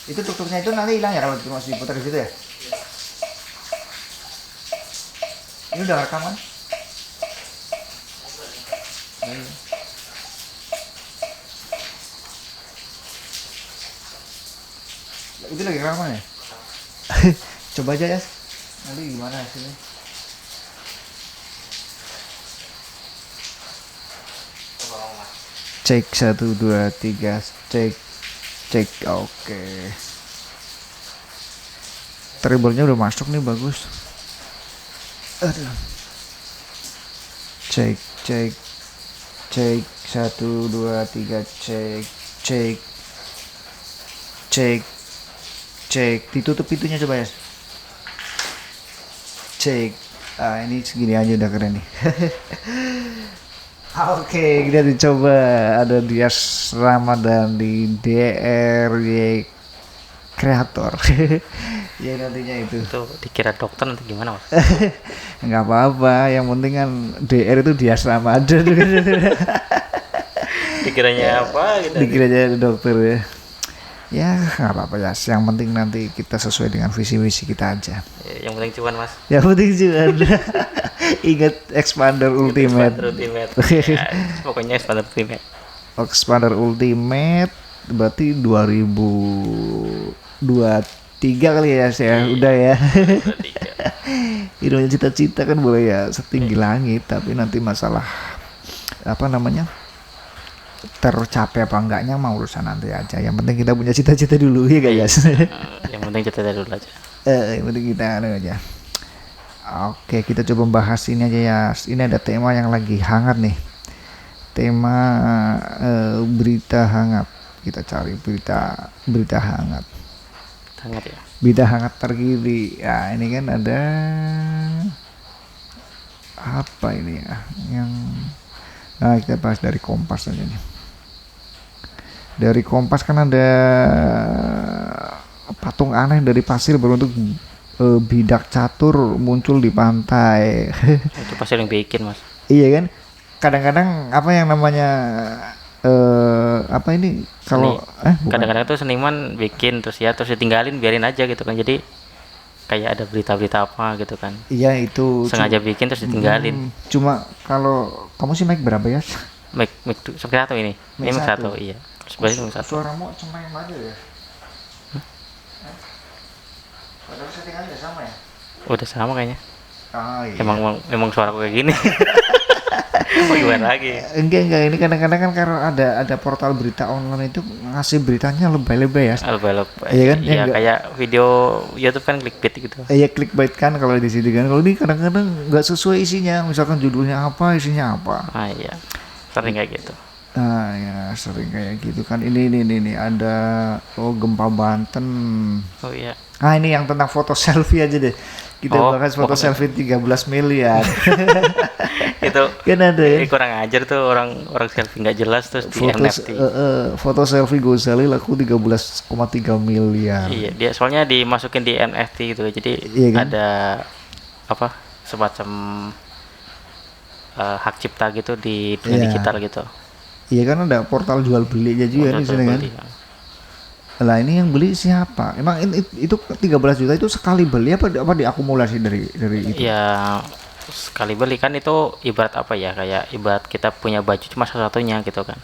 Itu tuk-tuknya itu nanti hilang ya kalau masih diputar di situ ya? Ini udah rekaman? Itu lagi rekaman ya? Coba aja ya. Nanti gimana hasilnya? Cek 1 2 3 cek oke. Treble-nya udah masuk nih, bagus. Aduh. Cek 1 2 3 cek ditutup pintunya coba ya. Cek. Ini segini aja udah keren nih. Oke, kita dicoba ada Dias Ramadan di DRY Kreator. Ya nantinya itu. Itu dikira dokter nanti gimana, Mas? Nggak apa-apa, yang penting kan DR itu Dias Ramadan. Dikiranya apa gitu? Dikiranya dokter ya. Ya nggak apa-apa ya, yang penting nanti kita sesuai dengan visi misi kita aja. Yang penting cuman, Mas. Yang penting cuman. Ingat Expander Ultimate. Ya, pokoknya Expander Ultimate. Expander Ultimate berarti 2023 kali ya saya udah ya. Hidupnya cita-cita kan boleh ya setinggi langit, tapi nanti masalah apa namanya tercapai apa enggaknya mau urusan nanti aja. Yang penting kita punya cita-cita dulu ya guys. Yang penting cita-cita dulu aja. Yang penting kita aja. Oke, kita coba bahas ini aja ya. Ini ada tema yang lagi hangat nih. Tema berita hangat. Kita cari berita hangat. Hangat ya. Berita hangat terkini. Ya, ini kan ada apa ini ya? Nah, kita bahas dari Kompas aja nih. Dari Kompas kan ada patung aneh dari pasir berbentuk bidak catur muncul di pantai. Itu pasti yang bikin, Mas. Iya kan? Kadang-kadang apa yang namanya apa ini kalau kadang-kadang tuh seniman bikin terus ditinggalin biarin aja gitu kan. Jadi kayak ada berita-berita apa gitu kan. Iya itu sengaja bikin terus ditinggalin. Cuma kalau kamu sih mic berapa ya? Mic satu ini. Ini mic satu, iya. Sebenarnya mic satu. Suaramu cempreng aja ya? Padahal settingannya sama ya? Udah sama kayaknya. Iya. Emang suara kayak gini. Mau gimana lagi? Enggak, ini kadang-kadang kan karena ada portal berita online itu ngasih beritanya lebay-lebay ya. Lebay-lebay. Iya kan? Iya, kayak video YouTube kan clickbait gitu. Iya, clickbait kan kalau di sini kan. Kalau ini kadang-kadang nggak sesuai isinya. Misalkan judulnya apa, isinya apa. Iya. Sering kayak gitu. Nah, ya sering kayak gitu kan. Ini ada gempa Banten. Oh iya. Nah, ini yang tentang foto selfie aja deh. Kita bahas foto selfie 13 miliar. Itu kan ada ya. Kurang ajar tuh orang selfie nggak jelas terus di NFT. Foto selfie Gozali laku 13,3 miliar. Iya, dia soalnya dimasukin di NFT gitu. Jadi iya kan? Ada apa? Semacam hak cipta gitu di dunia digital gitu. Iya kan ada portal jual belinya juga di sini kan. Lah ini yang beli siapa? Emang itu 13 juta itu sekali beli apa diakumulasi dari itu? Ya sekali beli kan itu ibarat apa ya, kayak ibarat kita punya baju cuma satu-satunya gitu kan.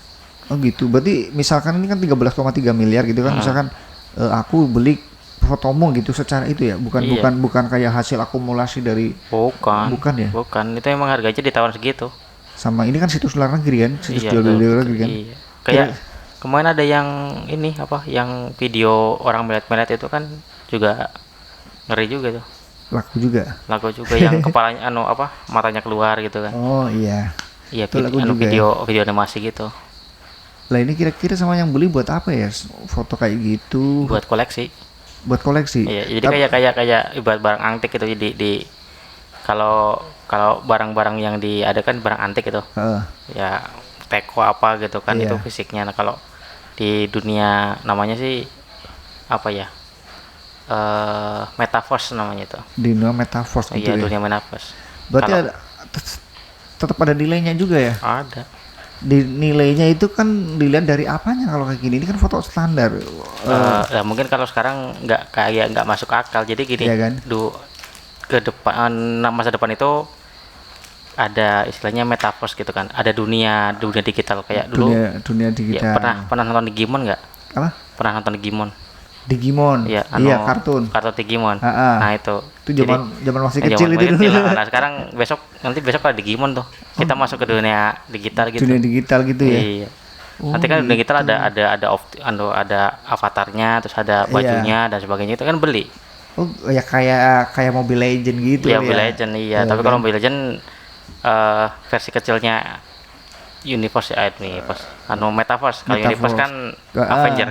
Oh gitu. Berarti misalkan ini kan 13,3 miliar gitu kan. Misalkan aku beli fotomu gitu secara itu ya, bukan kayak hasil akumulasi dari bukan ya? Bukan, itu emang harganya di tahun segitu. Sama ini kan situs luar negeri kan, situs jual beli luar negeri kan. Iya. Kayak kemarin ada yang ini apa, yang video orang melet-melet itu kan juga ngeri juga tuh. Laku juga yang kepalanya matanya keluar gitu kan. Oh iya. Iya, video animasi gitu. Lah ini kira-kira sama yang beli buat apa ya? Foto kayak gitu. Buat koleksi. Iya, jadi kayak ibarat barang antik gitu. Di kalau barang-barang yang ada kan barang antik itu. Ya teko apa gitu kan, itu fisiknya. Nah, kalau di dunia namanya sih apa ya? Metaverse namanya itu. Di dunia metaverse gitu. Iya, dunia metaverse. Berarti tetap ada nilainya juga ya? Ada. nilainya itu kan dilihat dari apanya kalau kayak gini? Ini kan foto standar. Ya mungkin kalau sekarang nggak masuk akal. Jadi gini, iya kan? Ke depan, masa depan itu ada istilahnya metaverse gitu kan. Ada dunia digital kayak dulu. Dunia digital. Ya, pernah nonton Digimon nggak? Apa? Pernah nonton Digimon? Digimon. Iya, kartun Digimon. Ha-ha. Nah, itu zaman masih kecil itu dulu. Nah, sekarang besok ada Digimon tuh. Kita masuk ke dunia digital gitu. Dunia digital gitu ya. Iya. Nanti kan dunia digital ada avatarnya, terus ada bajunya dan sebagainya, itu kan beli. Oh, ya kayak Mobile Legend gitu ya. ya. Mobile Legend iya, tapi kalau Mobile Legend versi kecilnya Universe Metaverse. Kalau Universe kan Avenger.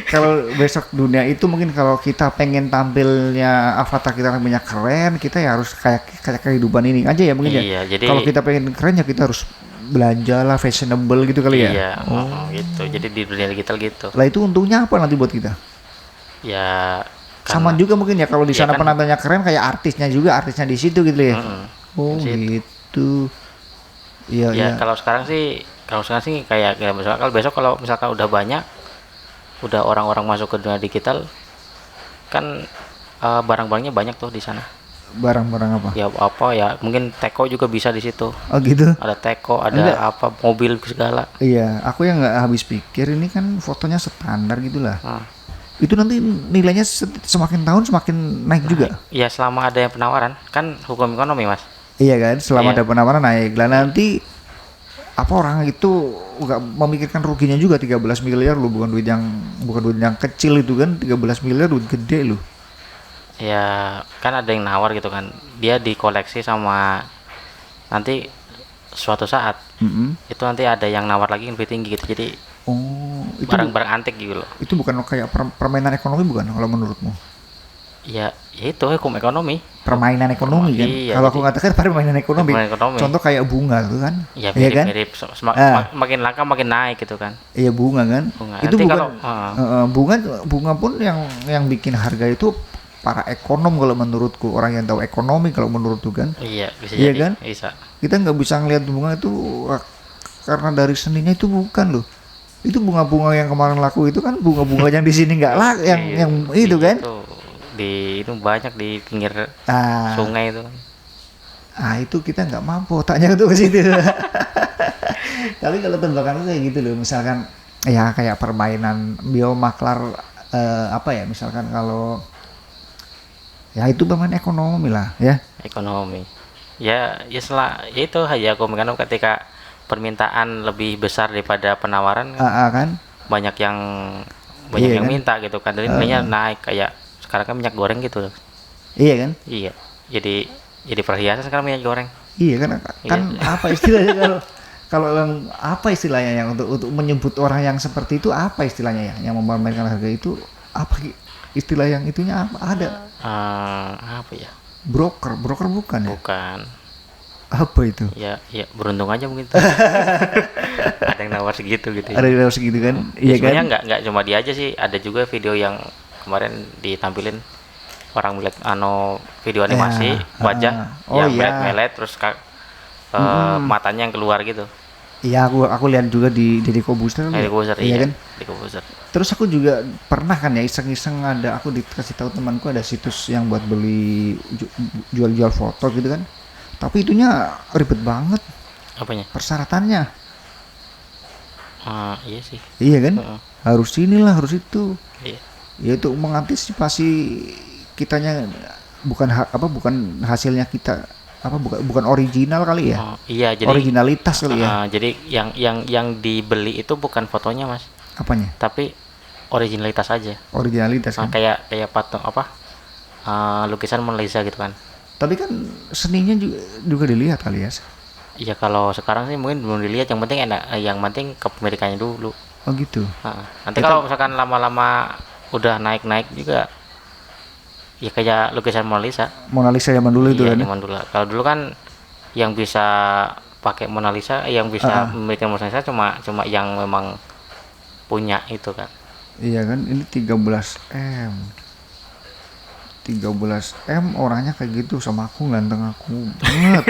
Kalau besok dunia itu mungkin kalau kita pengen tampilnya avatar kita namanya keren, kita ya harus kayak kehidupan ini aja ya mungkin iya, ya. Jadi kalau kita pengen keren ya kita harus belanja lah, fashionable gitu kali ya. Iya, gitu. Jadi di dunia digital gitu. Lah itu untungnya apa nanti buat kita? Ya sama juga mungkin ya kalau di sana kan, penampilannya keren kayak artisnya di situ gitu ya. Oh gitu. Iya, ya. Kalau sekarang sih kayak besok kalau misalkan udah banyak, udah orang-orang masuk ke dunia digital, kan barang-barangnya banyak tuh di sana. Barang-barang apa? Ya apa ya, mungkin teko juga bisa di situ. Oh gitu. Ada teko, ada apa, mobil segala. Iya, aku yang nggak habis pikir ini kan fotonya standar gitulah. Itu nanti nilainya semakin tahun semakin naik juga. Iya, selama ada yang penawaran, kan hukum ekonomi mas. Iya kan, selama ada penawaran naik. Lah nanti apa orang itu nggak memikirkan ruginya juga 13 miliar loh, bukan duit yang kecil itu kan, 13 miliar duit gede loh. Ya kan ada yang nawar gitu kan, dia dikoleksi sama nanti suatu saat itu nanti ada yang nawar lagi lebih tinggi gitu, jadi itu barang-barang antik gitu loh. Itu bukan kayak permainan ekonomi bukan kalau menurutmu? Ya itu hukum ekonomi. Permainan ekonomi kan. Iya, kalau aku katakan permainan ekonomi. Contoh kayak bunga tuh kan. Iya mirip-mirip. Makin langka makin naik gitu kan. Iya bunga kan. Itu nanti bukan bunga pun yang bikin harga itu para ekonom kalau menurutku, orang yang tahu ekonomi kalau menurutku kan. Iya bisa iya jadi. Kan? Bisa. Kita nggak bisa ngelihat bunga itu karena dari seninya itu bukan loh. Itu bunga-bunga yang kemarin laku itu kan bunga-bunga yang di sini nggak laku, yang itu kan. Itu banyak di pinggir sungai itu. Itu kita nggak mampu tanya tuh ke situ. Tapi kalau tebakan kayak gitu loh, misalkan ya kayak permainan biomaklar misalkan kalau ya itu permainan ekonomi lah ya. Ekonomi. Ya itu hanya ekonomi, ketika permintaan lebih besar daripada penawaran kan banyak yang minta gitu kan, jadi nilainya naik. Kayak sekarang kan minyak goreng gitu. Iya kan? Iya. Jadi perhiasan sekarang minyak goreng. Iya kan? Apa istilahnya kalau apa istilahnya yang untuk menyebut orang yang seperti itu, apa istilahnya ya yang memamerkan harga itu, apa istilah yang itunya apa ada? Apa ya? Broker bukan ya? Bukan. Apa itu? Ya beruntung aja mungkin. Ada yang nawar segitu gitu. Ada yang nawar segitu kan? Iya kan? Sebenarnya nggak cuma dia aja sih, ada juga video yang kemarin ditampilin orang melihat video animasi wajah yang melet terus matanya yang keluar gitu. Iya, aku lihat juga di Deddy Kobuser. Iya kan? Deddy Kobuser. Terus aku juga pernah kan ya iseng-iseng aku dikasih tahu temanku ada situs yang buat beli jual-jual foto gitu kan. Tapi itunya ribet banget. Apanya? Persyaratannya. Iya sih. Iya kan? Harus inilah, harus itu. Iya. Ya itu mengantisipasi kitanya bukan hasilnya kita bukan original kali ya. Iya, jadi originalitas kali ya. Jadi yang dibeli itu bukan fotonya mas. Apanya? Tapi originalitas aja. Originalitas kan. Kayak patung lukisan Mona Lisa gitu kan. Tapi kan seninya juga dilihat kali ya. Iya, kalau sekarang sih mungkin belum dilihat, yang penting yang penting kepemilikannya dulu. Oh gitu. Nanti kalau misalkan lama-lama udah naik juga, ya kayak lukisan Mona Lisa. Mona Lisa zaman dulu itu kan. Zaman dulu. Kalau dulu kan yang bisa pakai Mona Lisa, yang bisa memiliki Mona Lisa cuma yang memang punya itu kan. Iya kan, ini 13M. 13M orangnya kayak gitu, sama aku ganteng aku banget.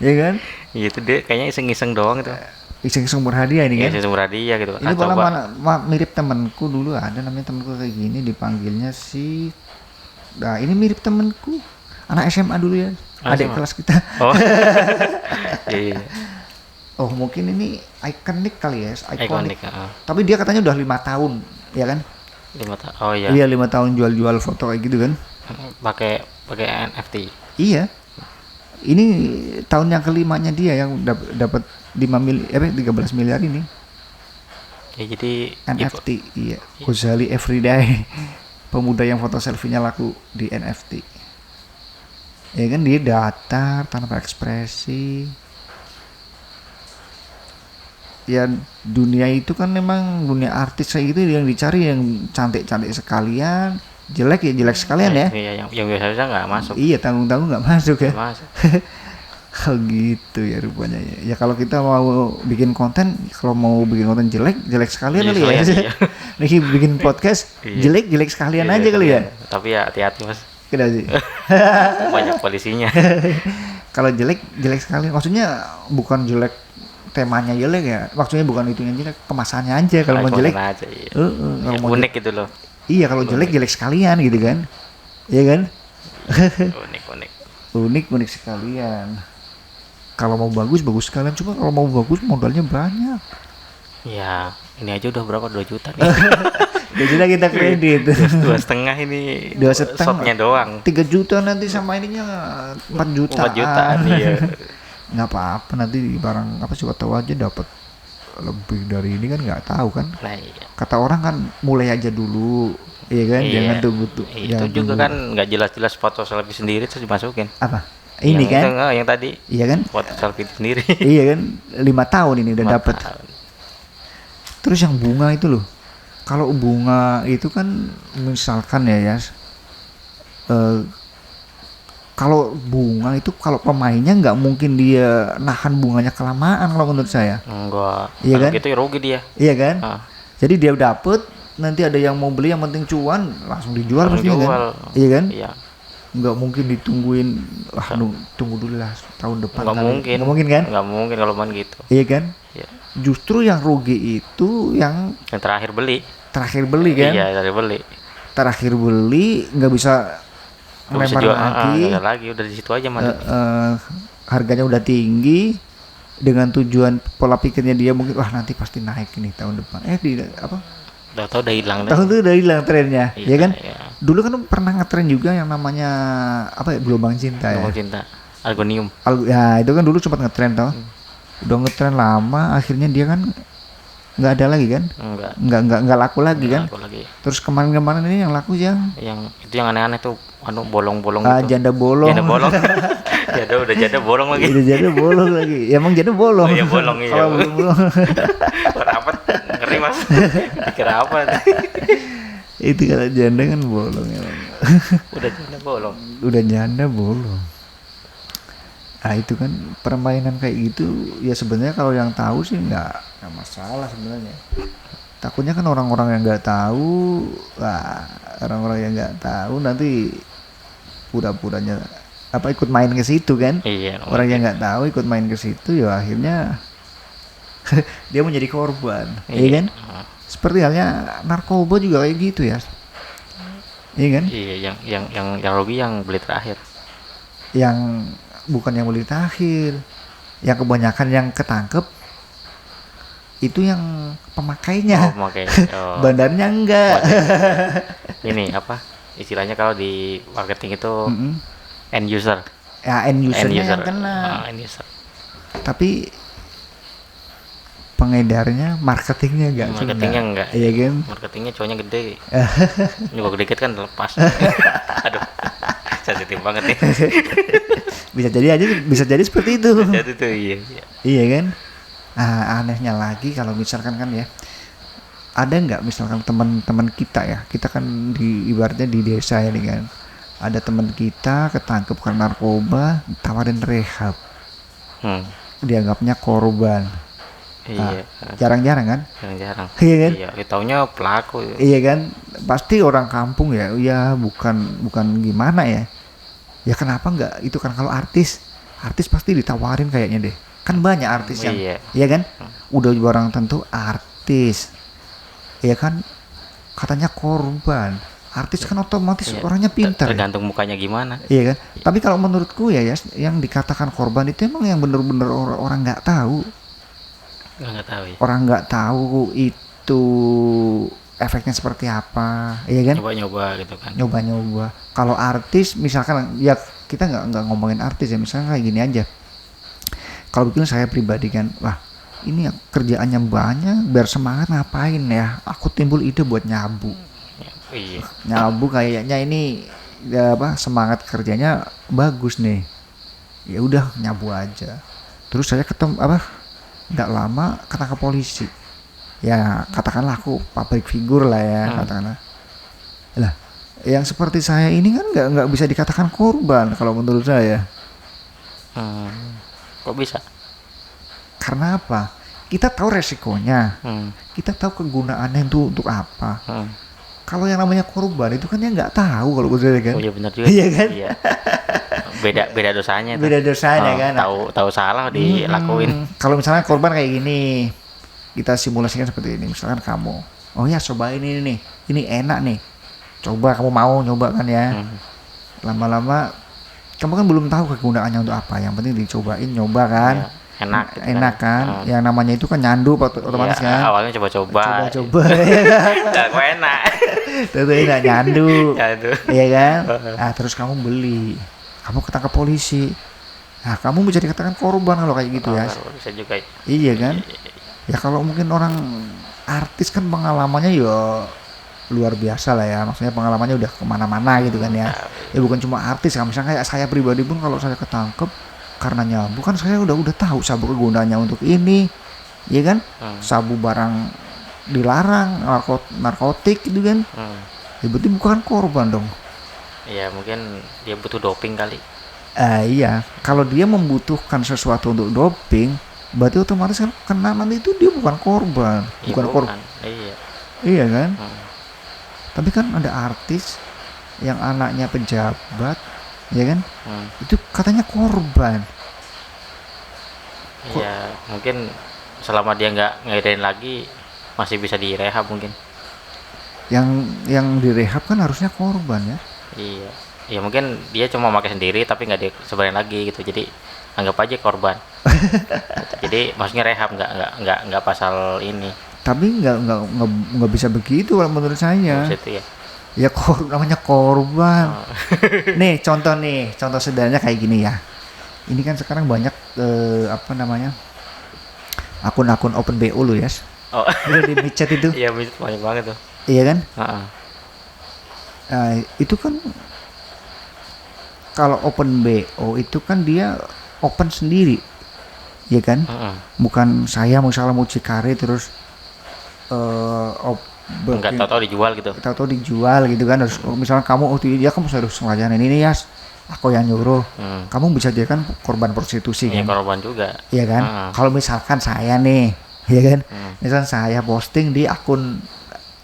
Ya kan? Iya itu dia kayaknya iseng-iseng doang itu. Iseng-iseng berhadiah ini kan? Iseng berhadiah gitu. Ini malah mirip temanku dulu, ada namanya temanku kayak gini, dipanggilnya si. Nah ini mirip temanku, anak SMA dulu ya, adik kelas kita. Oh. Iya. Oh mungkin ini ikonik kali ya, ikonik. Tapi Tapi dia katanya udah 5 tahun, ya kan? 5 tahun. Oh iya. Iya 5 tahun jual-jual foto kayak gitu kan? Pakai NFT. Iya. Ini tahun yang kelimanya dia yang dapat 13 miliar ini. Ya jadi NFT, iya. Ghazali Everyday, pemuda yang foto selfie-nya laku di NFT. Ya kan dia datar tanpa ekspresi. Ya dunia itu kan memang dunia artis kayak gitu yang dicari yang cantik-cantik sekalian, jelek ya jelek sekalian ya. Iya, yang biasa nggak masuk. Iya tanggung-tanggung nggak masuk ya. Masuk. Oh gitu ya rupanya ya. Ya kalau kita mau bikin konten, kalau mau bikin konten jelek sekalian kali ya. Iya. Nih bikin podcast jelek sekalian aja kali ya. Tapi ya hati-hati mas. Kenapa sih? Banyak polisinya. Kalau jelek sekalian, maksudnya bukan jelek temanya jelek ya, maksudnya bukan itu yang jelek, kemasannya aja. Kalau mau jelek aja, iya. Kalau mau unik gitu loh. Iya kalau jelek sekalian gitu kan, iya kan? unik sekalian. Kalau mau bagus sekalian, cuma kalau mau bagus modalnya banyak. Ya ini aja udah berapa, 2 juta nih. 2 juta kita kredit. 2,5 ini 2,5 shopnya doang. 3 juta nanti sama ininya 4 juta. 4 jutaan iya. Nggak apa-apa, nanti barang apa siapa tahu aja dapat lebih dari ini kan, nggak tahu kan. Nah, iya. Kata orang kan mulai aja dulu, iya kan, jangan tunggu tuh. Itu juga tunggu. Kan nggak jelas-jelas foto selfie sendiri terus dimasukin. Apa? Ini yang kan? Yang tadi. Iya kan? Foto selfie sendiri. Iya kan, 5 tahun ini udah dapat. Terus yang bunga itu loh. Kalau bunga itu kan misalkan ya, kalau bunga itu kalau pemainnya nggak mungkin dia nahan bunganya kelamaan kalau menurut saya. Enggak. Iya kan? Gitu ya rugi dia. Iya kan? Jadi dia dapet, nanti ada yang mau beli, yang penting cuan, langsung dijual pasti kan? Iya kan? Iya. Nggak mungkin ditungguin, tunggu dulu lah tahun depan. Nggak mungkin. Nggak mungkin kan? Nggak mungkin kalau main gitu. Iya kan? Iya. Justru yang rugi itu yang terakhir beli. Terakhir beli kan? Iya, terakhir beli nggak bisa melempar lagi, udah di situ aja mandi. Harganya udah tinggi, dengan tujuan pola pikirnya dia mungkin wah nanti pasti naik ini tahun depan. Tahu udah hilang. Udah hilang trennya, iya, ya kan? Iya. Dulu kan pernah ngetren juga yang namanya gelombang cinta. Gelombang cinta, Algonium. Ya itu kan dulu sempat ngetren toh. Udah ngetren lama, akhirnya dia kan nggak ada lagi kan? Nggak laku lagi kan? Terus kemarin ini yang laku yang itu yang aneh-aneh tuh, bolong-bolong gitu. Janda bolong. Udah janda bolong lagi. Udah janda bolong lagi. Ya emang janda bolong. Oh, iya bolong iya. Kalau bolong. Apa? Ngeri mas. Dikira apa? Itu kata janda kan bolong ya. Udah janda bolong. Nah itu kan permainan kayak gitu ya, sebenarnya kalau yang tahu sih nggak masalah sebenarnya. Takutnya kan orang-orang yang nggak tahu, orang-orang yang nggak tahu nanti pura-puranya ikut main ke situ kan. Iya. Orang yang nggak tahu ikut main ke situ ya akhirnya dia menjadi korban, iya kan? Seperti halnya narkoba juga kayak gitu ya. Iya kan? Iya, yang rugi yang beli terakhir. Yang bukan yang beli terakhir, yang kebanyakan yang ketangkep itu yang pemakainya. Bandarnya enggak. Ini apa istilahnya kalau di marketing itu end user. Ya end usernya yang kena. End user. Tapi pengedarnya, marketingnya enggak. Iya kan? Marketingnya cowoknya gede. Juga dikit kan lepas. Aduh. Sensitif banget nih. bisa jadi seperti itu. Iya. Iya kan? Anehnya lagi kalau misalkan kan ya, ada nggak misalkan teman-teman kita ya, kita kan ibaratnya di desa ini kan, ada teman kita ketangkep karena narkoba, tawarin rehab, dianggapnya korban. Iya. Jarang-jarang kan? Jarang-jarang. Iya kan? Iya, taunya pelaku. Iya kan? Pasti orang kampung ya, bukan gimana ya. Ya kenapa enggak? Itu kan kalau artis artis pasti ditawarin kayaknya deh. Kan banyak artis yang, iya kan? Udah barang tentu artis, ya kan? Katanya korban. Artis kan otomatis orangnya pintar. Tergantung mukanya gimana. Iya kan? Tapi kalau menurutku ya, yang dikatakan korban itu emang yang bener-bener orang nggak tahu. Nggak tahu ya. Orang nggak tahu itu efeknya seperti apa, iya kan? Nyoba-nyoba gitu kan. Nyoba-nyoba. Kalau artis misalkan, ya kita nggak ngomongin artis ya, misalkan kayak gini aja. Kalau bikin saya pribadi kan, wah ini kerjaannya banyak, biar semangat ngapain ya? Aku timbul ide buat nyabu. Iya. Nyabu kayaknya ini ya semangat kerjanya bagus nih. Ya udah nyabu aja. Terus saya ketemu nggak lama ketangkap polisi. Ya katakanlah aku public figure lah ya, katakanlah. Lah, yang seperti saya ini kan nggak bisa dikatakan korban kalau menurut saya. Kok bisa? Karena apa? Kita tahu resikonya, kita tahu kegunaannya itu untuk apa. Kalau yang namanya korban itu kan dia nggak tahu kalau menurut kan. Oh iya benar juga. Iya kan? Iya. Beda dosanya. Beda dosanya kan. Tahu salah dilakuin. Kalau misalnya korban kayak gini, kita simulasikan seperti ini. Misalkan kamu, oh ya cobain ini nih, ini enak nih. Coba kamu mau nyoba kan ya. Lama-lama kamu kan belum tahu kegunaannya untuk apa. Yang penting dicobain, nyoba kan. Ya, enak gitu kan. Yang namanya itu kan nyandu otomatis ya, kan. Awalnya coba-coba. Ya kan. Kok enak. Tentu enak nyandu. Iya kan? Nah, terus kamu beli. Kamu ketangkap polisi. Nah, kamu bisa dikatakan korban kalau kayak gitu ya. Bisa juga. Iya kan? Ya kalau mungkin orang artis kan pengalamannya ya luar biasa lah ya, maksudnya pengalamannya udah kemana-mana gitu kan ya. Ya bukan cuma artis kan, misalnya kayak saya pribadi pun kalau saya ketangkep karena nyabu kan saya udah tahu sabu kegunaannya untuk ini, ya kan? Sabu barang dilarang, narkotik gitu kan. Ya berarti bukan korban dong. Iya mungkin dia butuh doping kali. Iya, kalau dia membutuhkan sesuatu untuk doping, berarti otomatis kan kena nanti itu dia bukan korban, bukan korban. Iya kan? Tapi kan ada artis yang anaknya pejabat, ya kan? Itu katanya korban. Iya, mungkin selama dia nggak ngedain lagi masih bisa direhab mungkin. Yang direhab kan harusnya korban ya? Iya, ya mungkin dia cuma pakai sendiri tapi nggak disebarin lagi gitu. Jadi anggap aja korban. Jadi maksudnya rehab nggak pasal ini. Tapi nggak bisa begitu kalau menurut saya. Itu ya. Ya namanya korban. Nih contoh sederhananya kayak gini ya. Ini kan sekarang banyak akun-akun open BO lu ya. Oh. Di micet itu. Iya banyak banget tuh. Iya kan? Nah, itu kan kalau open BO itu kan dia open sendiri. Ya kan? Bukan saya misalnya mucikari terus nggak tahu dijual gitu. Tahu dijual gitu kan. Terus misalnya kamu dia kamu harus ngelajarin ini ya, aku yang nyuruh. Kamu bisa jadi kan korban prostitusi kan? Iya korban juga. Iya kan? Kalau misalkan saya nih, ya kan? Misalkan saya posting di akun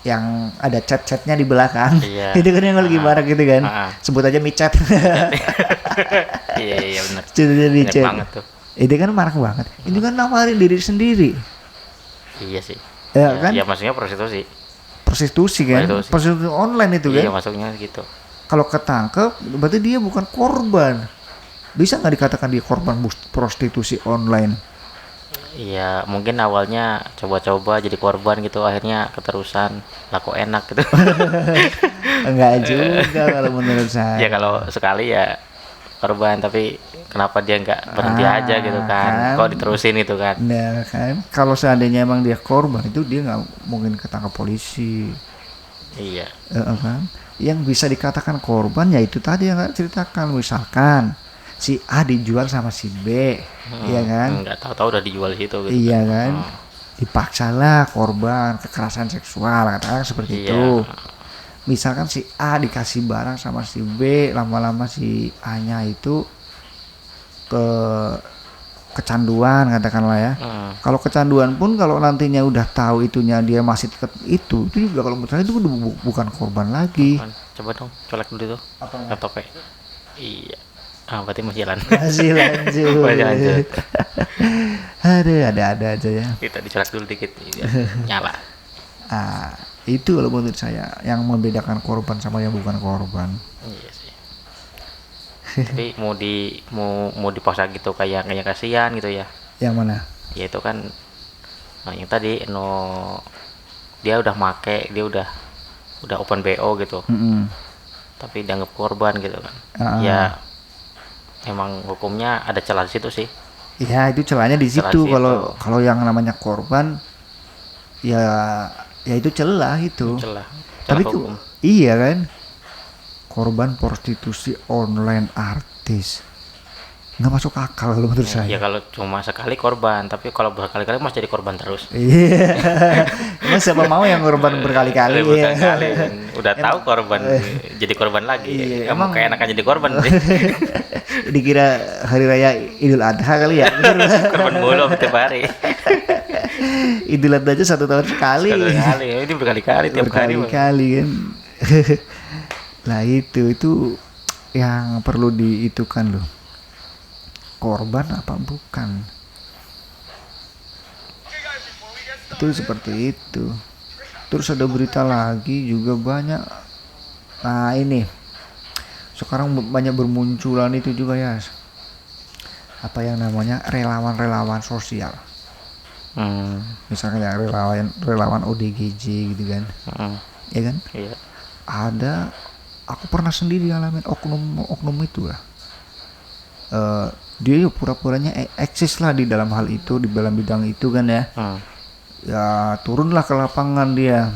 yang ada chat-chatnya di belakang, itu kan yang lagi barak gitu kan? Sebut aja micet. Iya benar. Chatnya micet. Banget tuh. Itu kan marah banget. Ini kan nawarin diri sendiri. Iya sih. Ya kan? Ya maksudnya prostitusi kan? Prostitusi online itu kan? Iya masuknya gitu. Kalau ketangkep berarti dia bukan korban. Bisa nggak dikatakan dia korban prostitusi online? Iya mungkin awalnya coba-coba jadi korban gitu, akhirnya keterusan laku enak gitu. Enggak juga kalau menurut saya. Ya kalau sekali ya korban, tapi kenapa dia nggak berhenti aja gitu kan? Kok diterusin itu kan? Nah kan, kalau seandainya emang dia korban itu dia nggak mungkin ketangkap polisi. Iya. Kan? Yang bisa dikatakan korban ya itu tadi yang ceritakan, misalkan si A dijual sama si B, iya kan? Nggak tahu udah dijual situ. Gitu iya kan? Dipaksalah korban kekerasan seksual, katakan seperti itu. Misalkan si A dikasih barang sama si B, lama-lama si A-nya itu kecanduan katakanlah ya. Kalau kecanduan pun kalau nantinya udah tahu itunya dia masih tetap itu juga kalau menurut saya itu bukan korban lagi. Coba dong colek dulu tuh laptopnya. Iya. berarti masih jalan. Masih lanjut. Masih lanjut. Aduh, ada aja ya. Kita dicolak dulu dikit biar nyala. Itu kalau menurut saya yang membedakan korban sama yang bukan korban. Iya sih. Tapi mau dipaksa gitu kayak kasihan gitu ya. Yang mana? Ya itu kan yang tadi dia udah make, dia udah open BO gitu. Tapi dianggap korban gitu kan. Ya emang hukumnya ada celah di situ sih. Ya itu celahnya di situ. Kalau yang namanya korban ya itu celah itu. Celah Tapi hukum. Iya kan. Korban prostitusi online artis. Nggak masuk akal kalau menurut saya. Ya kalau cuma sekali korban, tapi kalau berkali-kali masih jadi korban terus. Iya. Emang siapa mau yang korban berkali-kali? Berkali-kali kan. Udah tahu korban jadi korban lagi. Iya, Emang kayak enakan jadi korban. Dikira hari raya Idul Adha kali ya. Korban bolu tiap hari. Idul Adha aja 1 tahun sekali. Ini berkali-kali tiap hari. Berkali-kali kan. Nah itu yang perlu diitukan loh. Korban apa bukan? Itu seperti itu. Terus ada berita lagi juga banyak. Nah ini sekarang banyak bermunculan itu juga ya. Apa yang namanya relawan sosial. Misalnya relawan ODGJ gitu kan. Ya kan? Iya. Ada, aku pernah sendiri ngalamin oknum itu lah. Dia pura-puranya eksis lah di dalam hal itu, di dalam bidang itu kan ya. Ya turunlah ke lapangan dia.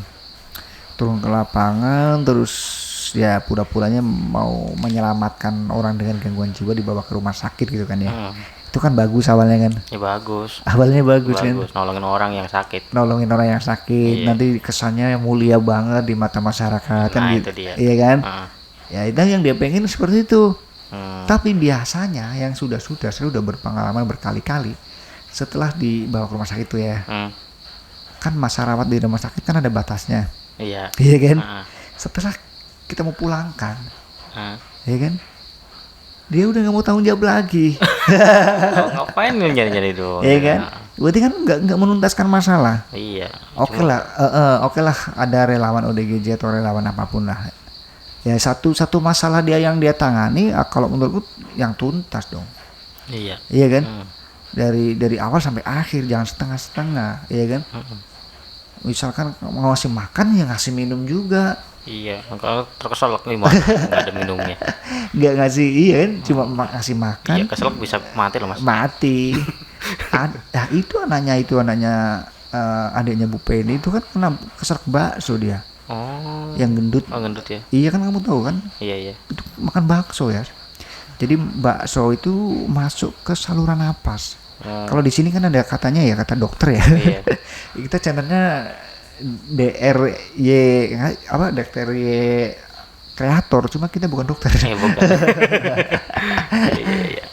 Turun ke lapangan terus ya pura-puranya mau menyelamatkan orang dengan gangguan jiwa, dibawa ke rumah sakit gitu kan ya. Itu kan bagus awalnya kan. Ya bagus. Awalnya bagus kan. Nolongin orang yang sakit. Iya. Nanti kesannya mulia banget di mata masyarakat kan Nah, gitu. itu dia. Iya kan? Ya itu yang dia pengen seperti itu. Tapi biasanya yang saya udah berpengalaman berkali-kali setelah dibawa ke rumah sakit itu ya. Kan masa rawat di rumah sakit kan ada batasnya. Iya. Iya kan? Setelah kita mau pulangkan. Iya kan? Dia udah nggak mau tanggung jawab lagi. Ngapain nyari-nyari itu? Iya kan? Berarti kan nggak menuntaskan masalah. Iya. Oke lah ada relawan ODGJ atau relawan apapun lah. Ya satu masalah yang dia tangani, kalau menurutku yang tuntas dong. Iya. Iya kan? Dari awal sampai akhir, jangan setengah-setengah, iya kan? Misalkan mau ngasih makan ya ngasih minum juga. Iya, kalau terkeselak gimana? Nggak ada minumnya. Nggak ngasih, iya kan? Cuma ngasih makan. Iya, keselak bisa mati loh mas. Mati. Itu anaknya adiknya Bu Penny itu kan kena keselak bakso dia. Oh. Yang gendut. Oh, gendut ya. Iya kan kamu tahu kan? Iya. Itu makan bakso ya. Jadi bakso itu masuk ke saluran napas. Kalau di sini kan ada katanya ya, kata dokter ya. Iya. Kita channelnya DRY kreator, cuma kita bukan dokter. Iya bukan. Iya.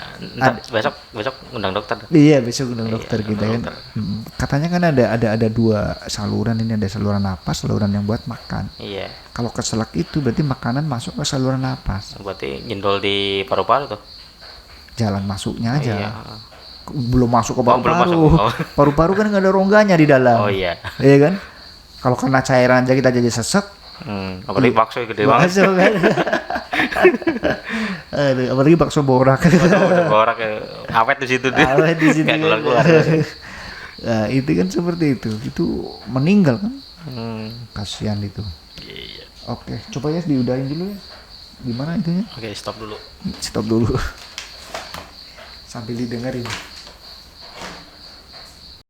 Besok undang dokter. Iya besok undang dokter kita kan. Katanya kan ada 2 saluran, ini ada saluran napas, saluran yang buat makan. Iya. Kalau keselak itu berarti makanan masuk ke saluran napas. Berarti jendol di paru-paru tuh. Jalan masuknya aja. Iya. Belum masuk ke paru-paru. Oh. Paru-paru kan nggak ada rongganya di dalam. Oh iya. Iya kan? Kalau kena cairan aja kita jadi sesek. Apalagi bakso gede banget. Bakso kan. Aduh, apalagi bakso borak. Borak awet di situ. Awet di situ. Nggak keluar. Nah, itu kan seperti itu. Itu meninggal kan? Kasihan itu. Iya. Oke, coba ya diudahin dulu ya. Gimana itunya? Oke, stop dulu. Stop dulu. Sambil didengerin.